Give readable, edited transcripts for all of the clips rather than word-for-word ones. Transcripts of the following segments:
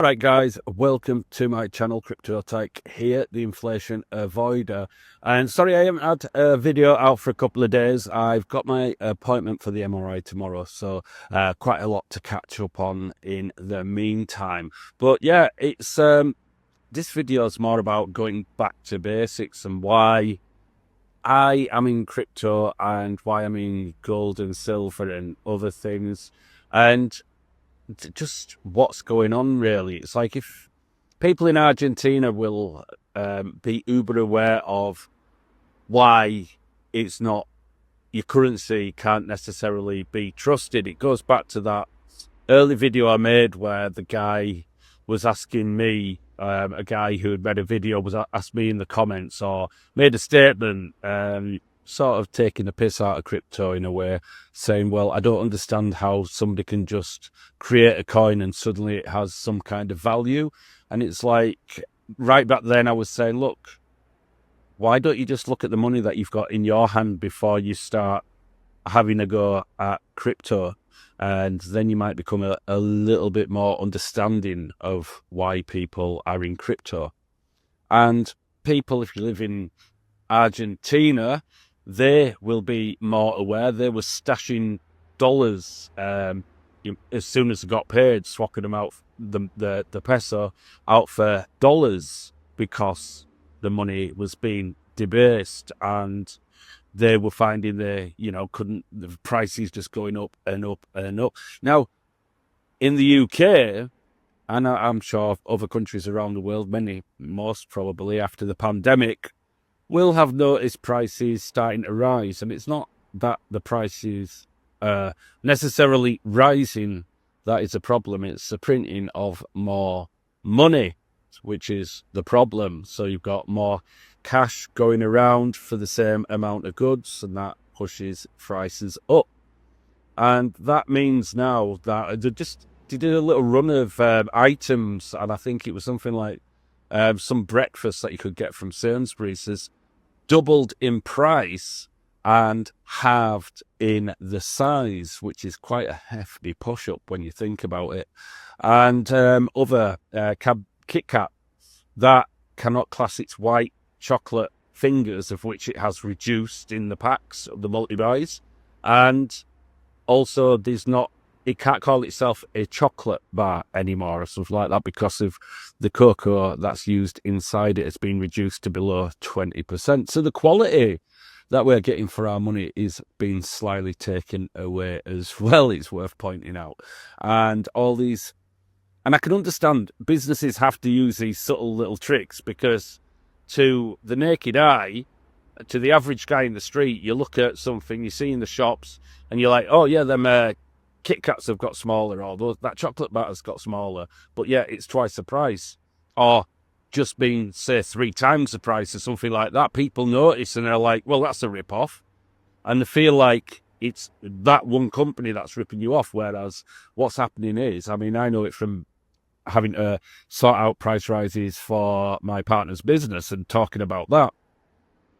Right, guys, welcome to my channel, Crypto Tech here, the inflation avoider. And sorry, I haven't had a video out for a couple of days. I've got my appointment for the MRI tomorrow, so quite a lot to catch up on in the meantime. But yeah, it's this video is more about going back to basics and why I am in crypto and why I'm in gold and silver and other things. And just what's going on, really. It's like if people in Argentina will be uber aware of why it's not, your currency can't necessarily be trusted. It goes back to that early video I made where the guy was asking me, a guy who had made a video was asked me in the comments or made a statement, sort of taking the piss out of crypto in a way, saying, well, I don't understand how somebody can just create a coin and suddenly it has some kind of value. And it's like, right back then I was saying, look, why don't you just look at the money that you've got in your hand before you start having a go at crypto? And then you might become a little bit more understanding of why people are in crypto. And people, if you live in Argentina, they will be more aware. They were stashing dollars as soon as they got paid, swapping them out, the peso out for dollars, because the money was being debased, and they were finding the prices just going up and up and up. Now, in the UK, and I'm sure other countries around the world, most probably after the pandemic, will have noticed prices starting to rise. And it's not that the prices are necessarily rising that is a problem. It's the printing of more money, which is the problem. So you've got more cash going around for the same amount of goods, and that pushes prices up. And that means now that they did a little run of items, and I think it was something like some breakfast that you could get from Sainsbury's has doubled in price and halved in the size, which is quite a hefty push-up when you think about it. And other Kit Kat, that cannot class its white chocolate fingers, of which it has reduced in the packs of the multi-buys. And also it can't call itself a chocolate bar anymore or something like that, because of the cocoa that's used inside it has been reduced to below 20%. So the quality that we're getting for our money is being slightly taken away as well, it's worth pointing out. And I can understand businesses have to use these subtle little tricks, because to the naked eye, to the average guy in the street, you look at something you see in the shops and you're like, oh yeah, them Kit Kats have got smaller, or that chocolate batter's got smaller, but yeah, it's twice the price, or just being, say, 3 times the price or something like that. People notice and they're like, well, that's a rip-off. And they feel like it's that one company that's ripping you off, whereas what's happening is, I mean, I know it from having to sort out price rises for my partner's business and talking about that.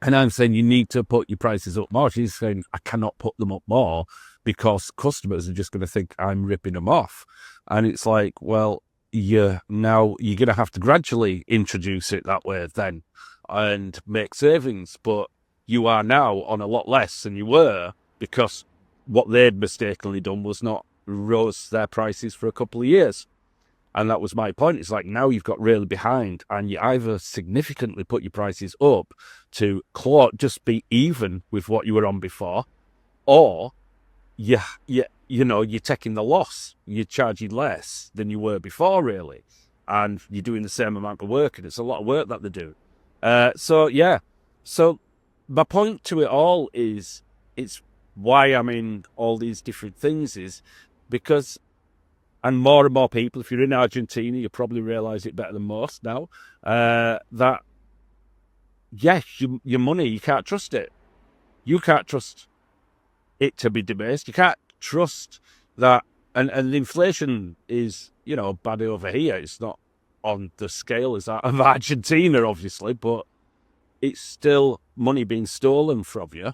And I'm saying you need to put your prices up more. She's saying I cannot put them up more because customers are just going to think I'm ripping them off. And it's like, well, you're going to have to gradually introduce it that way then and make savings. But you are now on a lot less than you were, because what they'd mistakenly done was not rose their prices for a couple of years. And that was my point. It's like, now you've got really behind, and you either significantly put your prices up to just be even with what you were on before, or you're taking the loss. You're charging less than you were before, really, and you're doing the same amount of work, and it's a lot of work that they do. So my point to it all is, it's why I'm in all these different things is because. And more people, if you're in Argentina, you probably realise it better than most now, that, yes, your money, you can't trust it. You can't trust it to be debased. You can't trust that. And inflation is, bad over here. It's not on the scale as that of Argentina, obviously, but it's still money being stolen from you.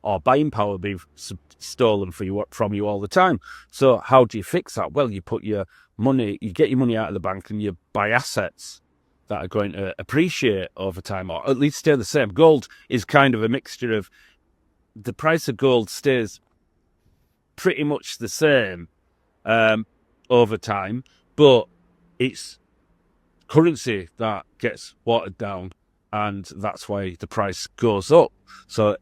or buying power being stolen from you all the time. So how do you fix that? Well, you get your money out of the bank and you buy assets that are going to appreciate over time, or at least stay the same. Gold is kind of a mixture of, the price of gold stays pretty much the same over time, but it's currency that gets watered down, and that's why the price goes up. So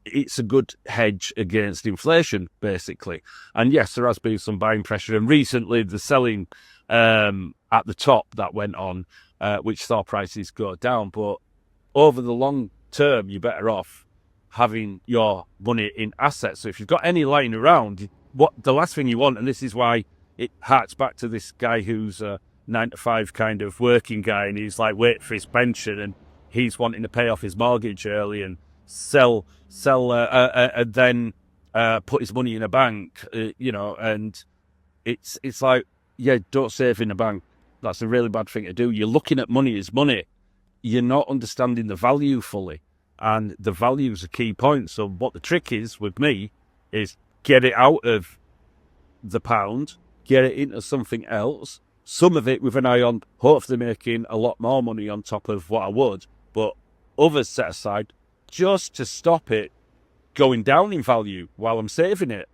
it's a good hedge against inflation, basically. And yes, there has been some buying pressure, and recently the selling at the top that went on, which saw prices go down. But over the long term, you're better off having your money in assets. So if you've got any lying around, what the last thing you want, and this is why it harks back to this guy who's a 9-to-5 kind of working guy, and he's like waiting for his pension, and he's wanting to pay off his mortgage early and sell, and then put his money in a bank, and it's like, yeah, don't save in a bank. That's a really bad thing to do. You're looking at money as money. You're not understanding the value fully. And the value is a key point. So what the trick is with me is get it out of the pound, get it into something else, some of it with an eye on hopefully making a lot more money on top of what I would, but others set aside just to stop it going down in value while I'm saving it.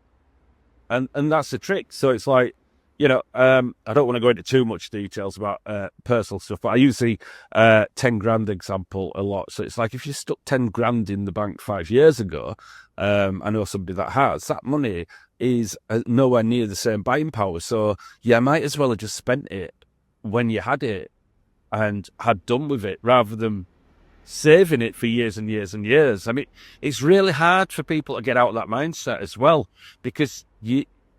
And that's the trick. So it's like, I don't want to go into too much details about personal stuff, but I use the 10 grand example a lot. So it's like, if you stuck 10 grand in the bank 5 years ago, I know somebody that has, that money is nowhere near the same buying power. So you might as well have just spent it when you had it and had done with it, rather than saving it for years and years and years. I mean, it's really hard for people to get out of that mindset as well, because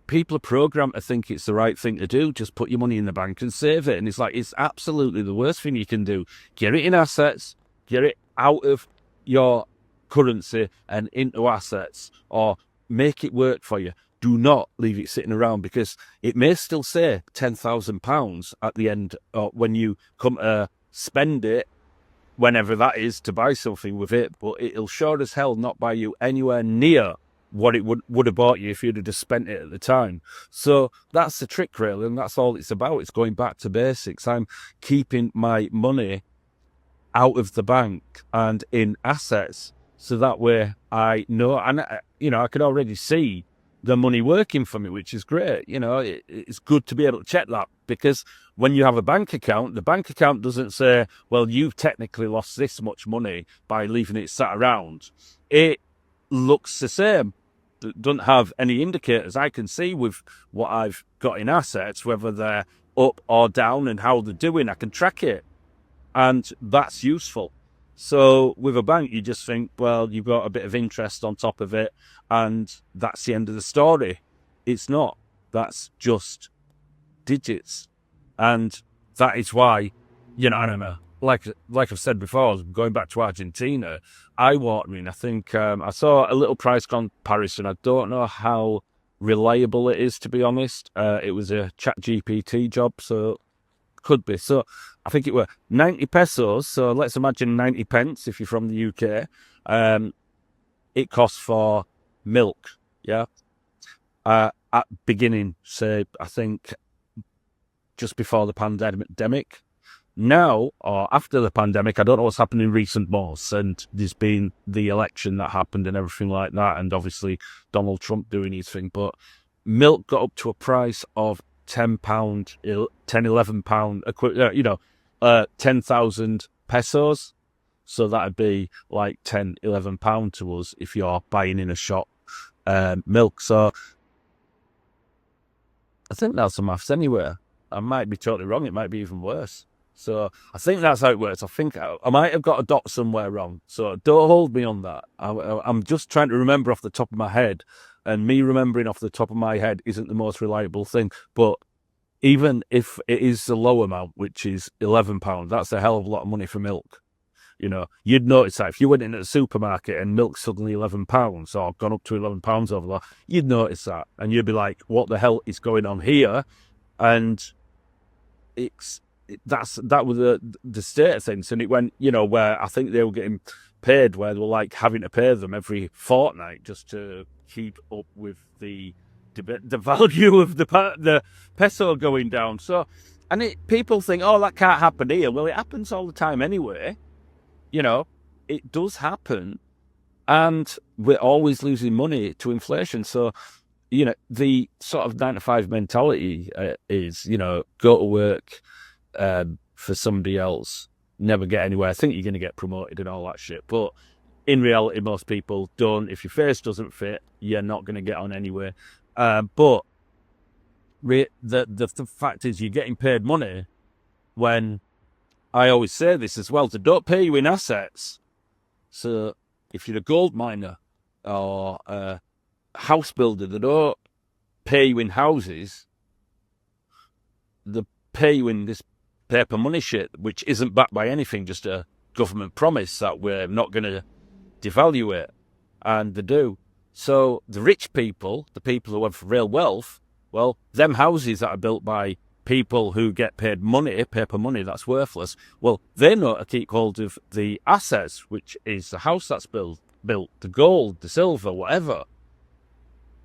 people are programmed to think it's the right thing to do. Just put your money in the bank and save it. And it's like, it's absolutely the worst thing you can do. Get it in assets, get it out of your currency and into assets, or make it work for you. Do not leave it sitting around, because it may still say £10,000 at the end, or when you come to spend it, whenever that is, to buy something with it, but it'll sure as hell not buy you anywhere near what it would have bought you if you'd have just spent it at the time. So that's the trick, really, and that's all it's about. It's going back to basics. I'm keeping my money out of the bank and in assets, so that way I know, and I can already see the money working for me, which is great. It's good to be able to check that, because when you have a bank account, the bank account doesn't say, well, you've technically lost this much money by leaving it sat around. It looks the same. It doesn't have any indicators. I can see with what I've got in assets, whether they're up or down and how they're doing. I can track it, and that's useful. So with a bank, you just think, well, you've got a bit of interest on top of it, and that's the end of the story. It's not. That's just digits. And that is why, I don't know, like I've said before, going back to Argentina, eye-watering. I think I saw a little price comparison. I don't know how reliable it is, to be honest. It was a ChatGPT job, so could be. So I think it were 90 pesos. So let's imagine 90 pence if you're from the UK. It costs for milk, yeah? At beginning, say, I think just before the pandemic. Now, or after the pandemic, I don't know what's happened in recent months, and there's been the election that happened and everything like that, and obviously Donald Trump doing his thing, but milk got up to a price of £10, £11, 10,000 pesos. So that'd be like £10, £11 to us if you're buying in a shop milk. So I think that's the maths anyway. I might be totally wrong. It might be even worse. So I think that's how it works. I think I might have got a dot somewhere wrong. So don't hold me on that. I'm just trying to remember off the top of my head. And me remembering off the top of my head isn't the most reliable thing. But even if it is the low amount, which is £11, that's a hell of a lot of money for milk. You'd notice that if you went into the supermarket and milk's suddenly £11 or gone up to £11 over there, you'd notice that. And you'd be like, what the hell is going on here? And that was the state of things. And it went, where I think they were getting paid, where they were like having to pay them every fortnight just to keep up with the value of the peso going down. So, and people think, oh, that can't happen here. Well, it happens all the time anyway. You know, it does happen, and we're always losing money to inflation. So, you know, the sort of 9 to 5 mentality is, you know, go to work for somebody else, never get anywhere. I think you're going to get promoted and all that shit. But in reality, most people don't. If your face doesn't fit, you're not going to get on anywhere. But the fact is, you're getting paid money when, I always say this as well, they don't pay you in assets. So if you're a gold miner or a house builder, they don't pay you in houses. They pay you in this paper money shit, which isn't backed by anything, just a government promise that we're not going to devalue it. And they do. So the rich people, the people who have real wealth, well, them houses that are built by people who get paid money, paper money that's worthless, well, they know to keep hold of the assets, which is the house that's built, the gold, the silver, whatever.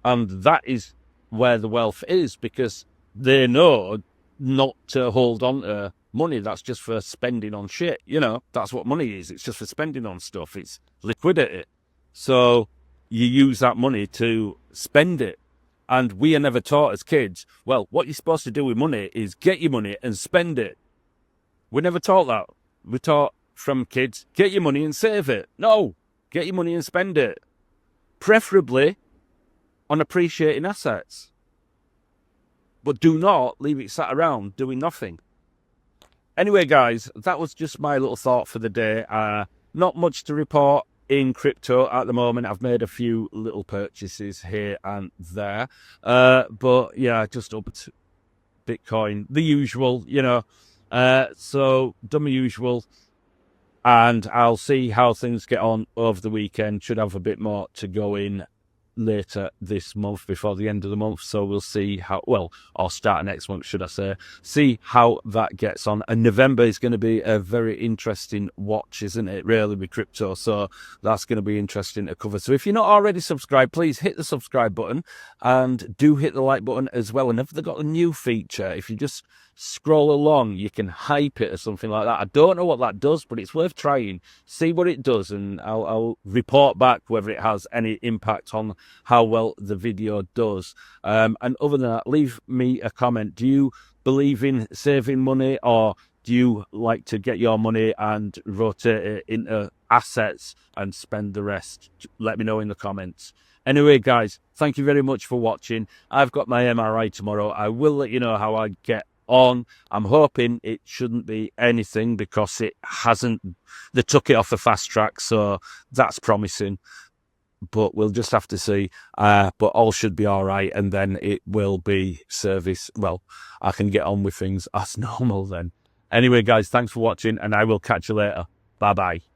And that is where the wealth is, because they know not to hold on to money that's just for spending on shit. You know, that's what money is. It's just for spending on stuff. It's liquidity. So you use that money to spend it. And we are never taught as kids, well, what you're supposed to do with money is get your money and spend it. We're never taught that. We're taught from kids, get your money and save it. No, get your money and spend it. Preferably on appreciating assets. But do not leave it sat around doing nothing. Anyway, guys, that was just my little thought for the day. Not much to report in crypto at the moment. I've made a few little purchases here and there. But yeah, just upped Bitcoin, the usual, you know. So done my usual. And I'll see how things get on over the weekend. Should have a bit more to go in later this month, before the end of the month. So we'll see how, well, or start next month, should I say, see how that gets on. And November is going to be a very interesting watch, isn't it, really, with crypto? So that's going to be interesting to cover. So if you're not already subscribed, please hit the subscribe button and do hit the like button as well. And if they've got a new feature, if you just scroll along, you can hype it or something like that. I don't know what that does, but it's worth trying. See what it does, and I'll report back whether it has any impact on how well the video does. And other than that, leave me a comment. Do you believe in saving money, or do you like to get your money and rotate it into assets and spend the rest? Let me know in the comments. Anyway, guys, thank you very much for watching. I've got my MRI tomorrow. I will let you know how I get on. I'm hoping it shouldn't be anything, because it hasn't, they took it off the fast track, so that's promising, but we'll just have to see. But all should be all right, and then it will be service. Well, I can get on with things as normal then. Anyway, guys, thanks for watching, and I will catch you later. Bye bye.